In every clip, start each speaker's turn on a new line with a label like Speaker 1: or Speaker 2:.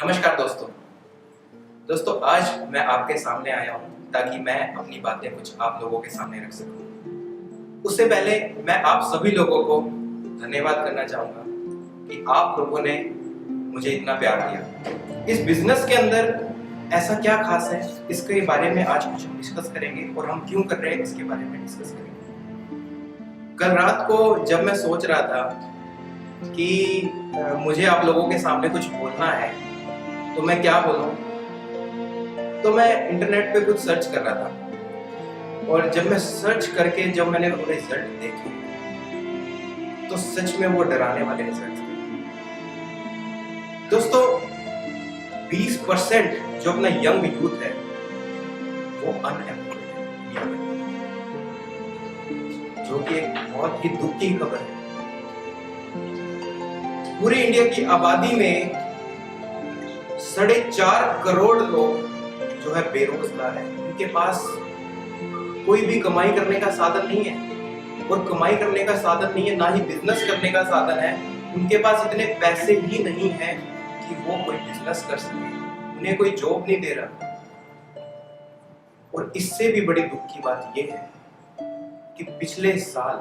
Speaker 1: नमस्कार दोस्तों आज मैं आपके सामने आया हूँ ताकि मैं अपनी बातें कुछ आप लोगों के सामने रख सकूँ। उससे पहले मैं आप सभी लोगों को धन्यवाद करना चाहूँगा कि आप लोगों ने मुझे इतना प्यार दिया। इस बिजनेस के अंदर ऐसा क्या खास है, इसके बारे में आज कुछ डिस्कस करेंगे और हम क्यों कर रहे हैं इसके बारे में डिस्कस करेंगे। कल रात को जब मैं सोच रहा था कि मुझे आप लोगों के सामने कुछ बोलना है तो मैं क्या बोलूं, तो मैं इंटरनेट पे कुछ सर्च कर रहा था और जब मैं सर्च करके जब मैंने वो रिजल्ट देखे तो सच में वो डराने वाले रिजल्ट थे। दोस्तों 20% जो अपना यंग यूथ है वो अनएम्प्लॉयड है, जो कि एक बहुत ही दुख की खबर है। पूरे इंडिया की आबादी में 4.5 करोड़ लोग जो है बेरोजगार है। उनके पास कोई भी कमाई करने का साधन नहीं है और कमाई करने का साधन नहीं है, ना ही बिजनेस करने का साधन है। उनके पास इतने पैसे ही नहीं है कि वो कोई बिजनेस कर सके, उन्हें कोई जॉब नहीं दे रहा। और इससे भी बड़ी दुख की बात यह है कि पिछले साल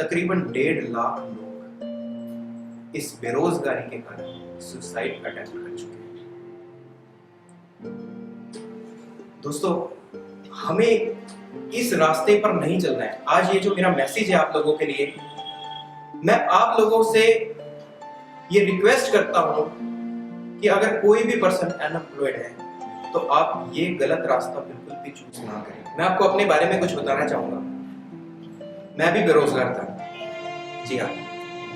Speaker 1: तकरीबन 1.5 लाख लोग इस बेरोजगारी के कारण सुसाइड अटेम्प्ट कर चुके हैं। दोस्तों हमें इस रास्ते पर नहीं चलना है। आज ये जो मेरा मैसेज है आप लोगों के लिए, मैं आप लोगों से ये रिक्वेस्ट करता हूं कि अगर कोई भी पर्सन अनएम्प्लॉयड है तो आप ये गलत रास्ता बिल्कुल भी चूज ना करें। मैं आपको अपने बारे में कुछ बताना चाहूंगा। मैं भी बेरोजगार था। जी हाँ,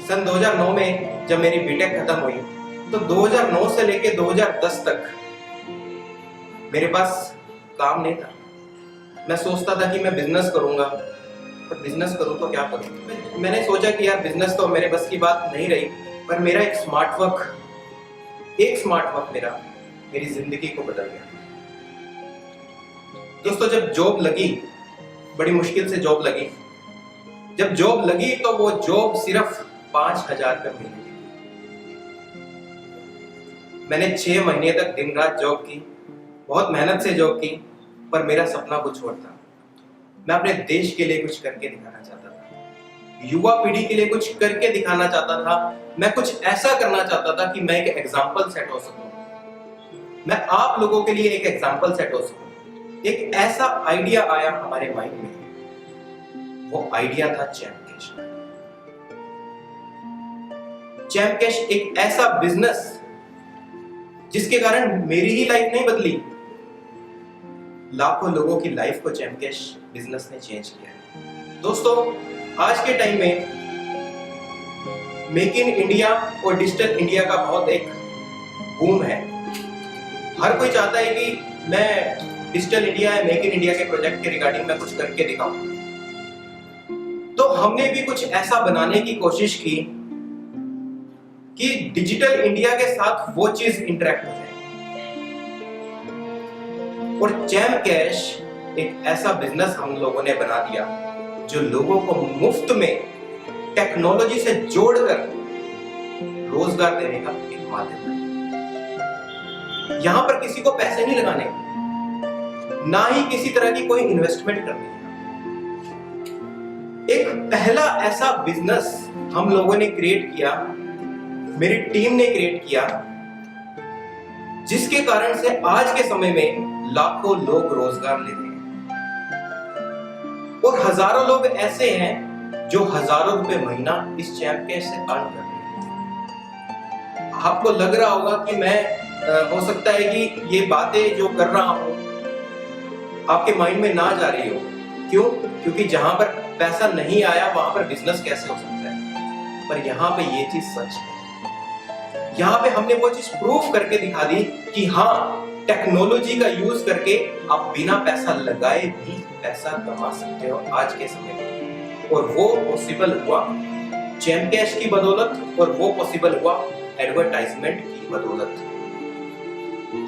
Speaker 1: सन 2009 में जब मेरी बीटेक खत्म हुई तो 2009 से लेके 2010 तक मेरे पास काम नहीं था। मैं सोचता था कि मैं बिजनेस करूंगा, पर बिजनेस करूं तो क्या करूं। मैंने सोचा कि यार बिजनेस तो मेरे बस की बात नहीं रही, पर मेरा एक स्मार्ट वर्क मेरी जिंदगी को बदल गया। दोस्तों जब जॉब लगी, बड़ी मुश्किल से जॉब लगी, जब जॉब लगी तो वो जॉब सिर्फ 5,000 रुपये महीने की। मैंने 6 महीने तक दिन रात जॉब की, बहुत मेहनत से जॉब की, पर मेरा सपना कुछ और था। मैं अपने देश के लिए कुछ करके दिखाना चाहता था, युवा पीढ़ी के लिए कुछ करके दिखाना चाहता था। मैं कुछ ऐसा करना चाहता था कि मैं एक एग्जाम्पल सेट हो सकूं, मैं आप लोगों के लिए एक एग्जाम्पल सेट हो सकूं। एक ऐसा आइडिया आया हमारे माइंड में, वो आइडिया था चैमकैश। चैमकैश एक ऐसा बिजनेस जिसके कारण मेरी ही लाइफ नहीं बदली, लाखों लोगों की लाइफ को चैमकैश बिजनेस ने चेंज किया है। दोस्तों आज के टाइम में मेक इन इंडिया और डिजिटल इंडिया का बहुत एक बूम है। हर कोई चाहता है कि मैं डिजिटल इंडिया या मेक इन इंडिया के प्रोजेक्ट के रिगार्डिंग में कुछ करके दिखाऊं। तो हमने भी कुछ ऐसा बनाने की कोशिश की कि डिजिटल इंडिया के साथ वो चीज इंटरेक्ट हो जाए। और चैमकैश एक ऐसा बिजनेस हम लोगों ने बना दिया जो लोगों को मुफ्त में टेक्नोलॉजी से जोड़कर रोजगार देने का एक माध्यम है। यहां पर किसी को पैसे नहीं लगाने, ना ही किसी तरह की कोई इन्वेस्टमेंट करनी है। एक पहला ऐसा बिजनेस हम लोगों ने क्रिएट किया, मेरी टीम ने क्रिएट किया, जिसके कारण से आज के समय में लाखों लोग रोजगार लेते हैं और हजारों लोग ऐसे हैं जो हजारों रुपए महीना इस चैमकैश से अर्न कर रहे हैं। आपको लग रहा होगा कि मैं हो सकता है कि ये बातें जो कर रहा हूं आपके माइंड में ना जा रही हो। क्यों? क्योंकि जहां पर पैसा नहीं आया वहां पर बिजनेस कैसे हो सकता है। पर यहाँ पे ये चीज सच है। यहाँ पे हमने वो चीज प्रूफ करके दिखा दी कि हाँ, टेक्नोलॉजी का यूज करके आप बिना पैसा लगाए भी पैसा कमा सकते हो आज के समय में। और वो पॉसिबल हुआ चैमकैश की बदौलत, और वो पॉसिबल हुआ एडवर्टाइजमेंट की बदौलत।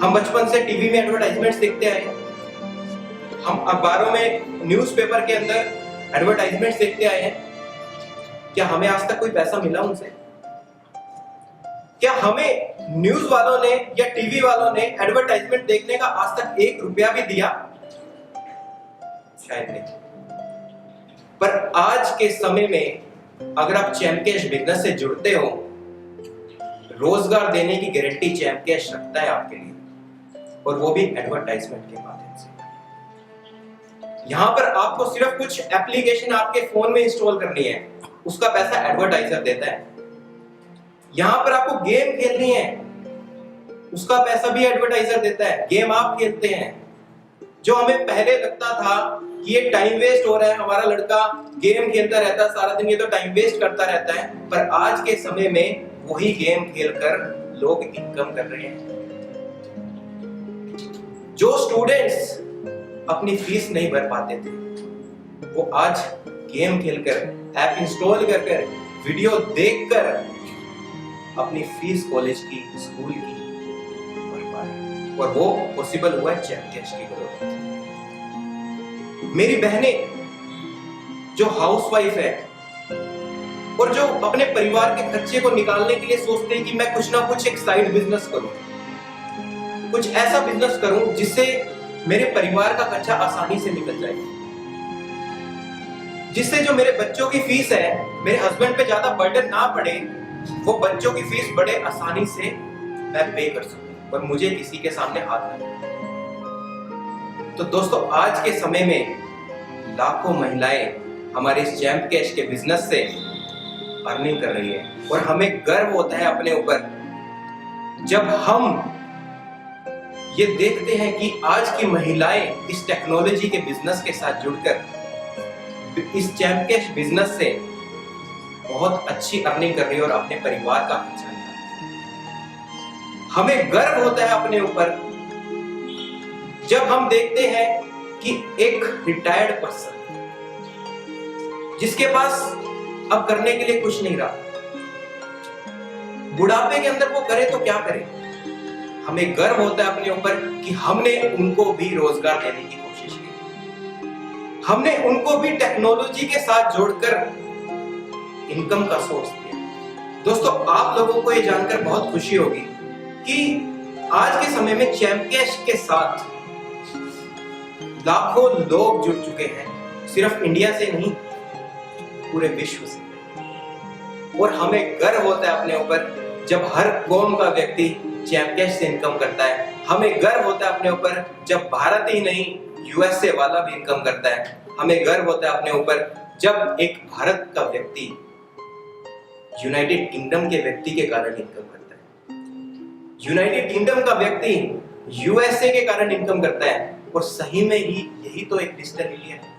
Speaker 1: हम बचपन से टीवी में एडवर्टाइजमेंट्स देखते आए, हम अखबारों में न्यूज़पेपर के अंदर एडवर्टाइजमेंट्स देखते आए हैं। क्या हमें आज तक कोई पैसा मिला उनसे? क्या हमें न्यूज वालों ने या टीवी वालों ने एडवर्टाइजमेंट देखने का आज तक 1 रुपया भी दिया? शायद नहीं। पर आज के समय में अगर आप चैमकैश बिजनेस से जुड़ते हो, रोजगार देने की गारंटी चैमकैश रखता है आपके लिए, और वो भी एडवर्टाइजमेंट के माध्यम से। यहां पर आपको सिर्फ कुछ एप्लीकेशन आपके फोन में इंस्टॉल करनी है, उसका पैसा एडवर्टाइजर देता है। यहां पर आपको गेम खेलनी है, उसका पैसा भी एडवर्टाइजर देता है। गेम आप खेलते हैं, जो हमें पहले लगता था कि ये टाइम वेस्ट हो रहा है, हमारा लड़का गेम खेलता रहता है सारा दिन, ये तो टाइम वेस्ट करता रहता है, पर आज के समय में वही गेम खेलकर लोग इनकम कर रहे हैं। जो स्टूडेंट्स अपनी फीस नहीं भर पाते थे, वो आज गेम खेलकर, ऐप इंस्टॉल कर वीडियो देखकर अपनी फीस कॉलेज की, स्कूल की भर पा रहे, और वो पॉसिबल हुआ है चैमकैश की बदौलत। मेरी बहनें जो हाउसवाइफ है और जो अपने परिवार के खर्चे को निकालने के लिए सोचते हैं कि मैं कुछ ना कुछ एक साइड बिजनेस करूं, कुछ ऐसा बिजनेस करूं जिससे मेरे परिवार का खर्चा आसानी से निकल जाए, जिससे जो मेरे बच्चों की फीस है, मेरे हस्बैंड पे ज्यादा बर्डन ना पड़े, वो बच्चों की फीस बड़े आसानी से मैं पे कर सकूं और मुझे किसी के सामने हाथ न लगाना। तो दोस्तों, आज के समय में लाखों महिलाएं हमारे इस चैमकैश के बिजनेस से अर्निंग कर रही है, और हमें गर्व होता है अपने ऊपर जब हम ये देखते हैं कि आज की महिलाएं इस टेक्नोलॉजी के बिजनेस के साथ जुड़कर इस चैमकैश बिजनेस से बहुत अच्छी अर्निंग कर रही है और अपने परिवार का खर्चा निकाल रही है। हमें गर्व होता है अपने ऊपर जब हम देखते हैं कि एक रिटायर्ड पर्सन जिसके पास अब करने के लिए कुछ नहीं रहा, बुढ़ापे के अंदर वो करे तो क्या करे। हमें गर्व होता है अपने ऊपर कि हमने उनको भी रोजगार देने की कोशिश की, हमने उनको भी टेक्नोलॉजी के साथ जोड़कर इनकम का सोर्स दिया। दोस्तों, आप लोगों को ये जानकर बहुत खुशी होगी कि आज के समय में चैमकैश के साथ लाखों लोग जुड़ चुके हैं, सिर्फ इंडिया से नहीं, पूरे विश्व से। और हमें गर्व होता है अपने ऊपर जब हर कौम का व्यक्ति चैमकैश से इनकम करता है। हमें गर्व होता है अपने ऊपर जब भारत ही नहीं, यूएसए वाला भी इनकम करता है। हमें गर्व होता है अपने ऊपर जब एक भारत का व्यक्ति यूनाइटेड किंगडम के व्यक्ति के कारण इनकम करता है, यूनाइटेड किंगडम का व्यक्ति यूएसए के कारण इनकम करता है। और सही में ही यही तो एक डिजिटल इंडिया है।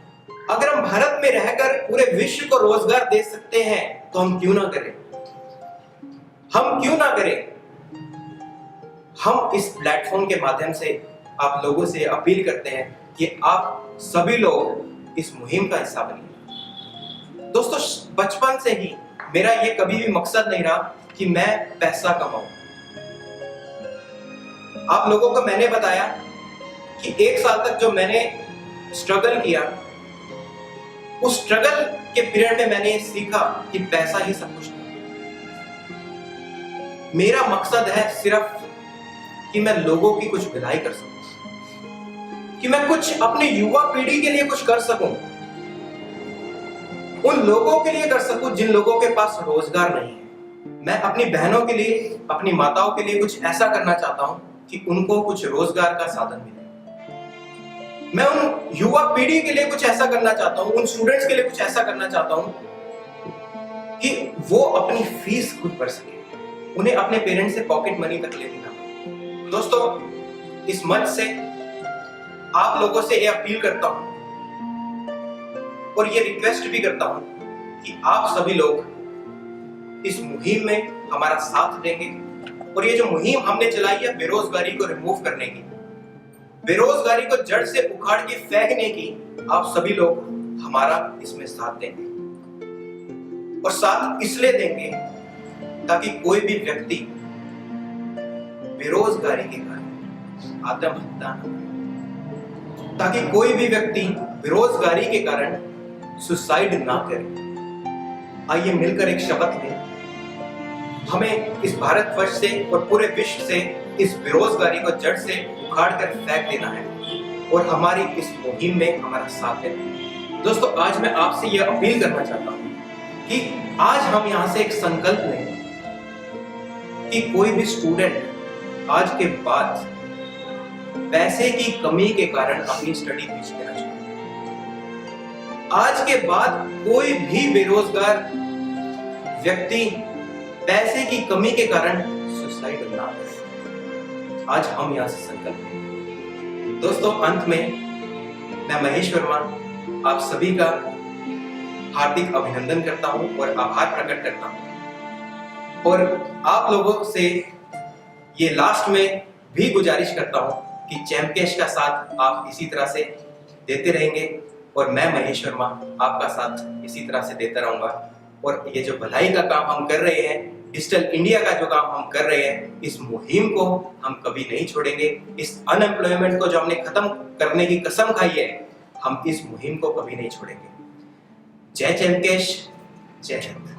Speaker 1: अगर हम भारत में रहकर पूरे विश्व को रोजगार दे सकते हैं तो हम क्यों ना करें, हम क्यों ना करें। हम इस प्लेटफॉर्म के माध्यम से आप लोगों से अपील करते हैं कि आप सभी लोग इस मुहिम का हिस्सा बनिए। दोस्तों, बचपन से ही मेरा ये कभी भी मकसद नहीं रहा कि मैं पैसा कमाऊं। आप लोगों को मैंने बताया कि 1 साल तक जो मैंने स्ट्रगल किया, उस स्ट्रगल के पीरियड में मैंने सीखा कि पैसा ही सब कुछ नहीं। मेरा मकसद है सिर्फ कि मैं लोगों की कुछ भलाई कर सकूं, कि मैं कुछ अपनी युवा पीढ़ी के लिए कुछ कर सकूं, उन लोगों के लिए कर सकूं जिन लोगों के पास रोजगार नहीं है। मैं अपनी बहनों के लिए, अपनी माताओं के लिए कुछ ऐसा करना चाहता हूं कि उनको कुछ रोजगार का साधन मिले। मैं उन युवा पीढ़ी के लिए कुछ ऐसा करना चाहता हूं, उन स्टूडेंट्स के लिए कुछ ऐसा करना चाहता हूं कि वो अपनी फीस खुद भर सके, उन्हें अपने पेरेंट्स से पॉकेट मनी तक लेनी ना पड़े। दोस्तों, इस मंच से आप लोगों से ये अपील करता हूं और ये रिक्वेस्ट भी करता हूं कि आप सभी लोग इस मुहिम में हमारा साथ देंगे। और ये जो मुहिम हमने चलाई है बेरोजगारी को रिमूव करने की, बेरोजगारी को जड़ से उखाड़ के फेंकने की, आप सभी लोग हमारा इसमें साथ देंगे। और साथ इसलिए देंगे ताकि कोई भी व्यक्ति बेरोजगारी के कारण आत्महत्या न करे, ताकि कोई भी व्यक्ति बेरोजगारी के कारण सुसाइड ना करे। आइए मिलकर एक शपथ लें। हमें इस भारतवर्ष से और पूरे विश्व से इस बेरोजगारी को जड़ से उखाड़ कर फेंक देना है और हमारी इस मुहिम में हमारा साथ देना है। दोस्तों, आज मैं आपसे यह अपील करना चाहता हूँ कि आज हम यहाँ से एक संकल्प लें कि कोई भी स्टूडेंट आज के बाद पैसे की कमी के कारण अपनी स्टडी बीच में ना छोड़े। आज के बाद कोई भी बेरोजगार व्यक्ति पैसे की कमी के कारण सुसाइड ना करे। आज हम यहां से संकल्प लें। दोस्तों, अंत में मैं महेश वर्मा आप सभी का हार्दिक अभिनंदन करता हूं और आभार प्रकट करता हूं और आप लोगों से ये लास्ट में भी गुजारिश करता हूं कि चैंपकैश का साथ आप इसी तरह से देते रहेंगे और मैं महेश वर्मा आपका साथ इसी तरह से देता रहूंगा। और ये जो भलाई का काम हम कर रहे हैं, डिजिटल इंडिया का जो काम हम कर रहे हैं, इस मुहिम को हम कभी नहीं छोड़ेंगे। इस अनएम्प्लॉयमेंट को जो हमने खत्म करने की कसम खाई है, हम इस मुहिम को कभी नहीं छोड़ेंगे। जय चैंपकैश, जय हिंद।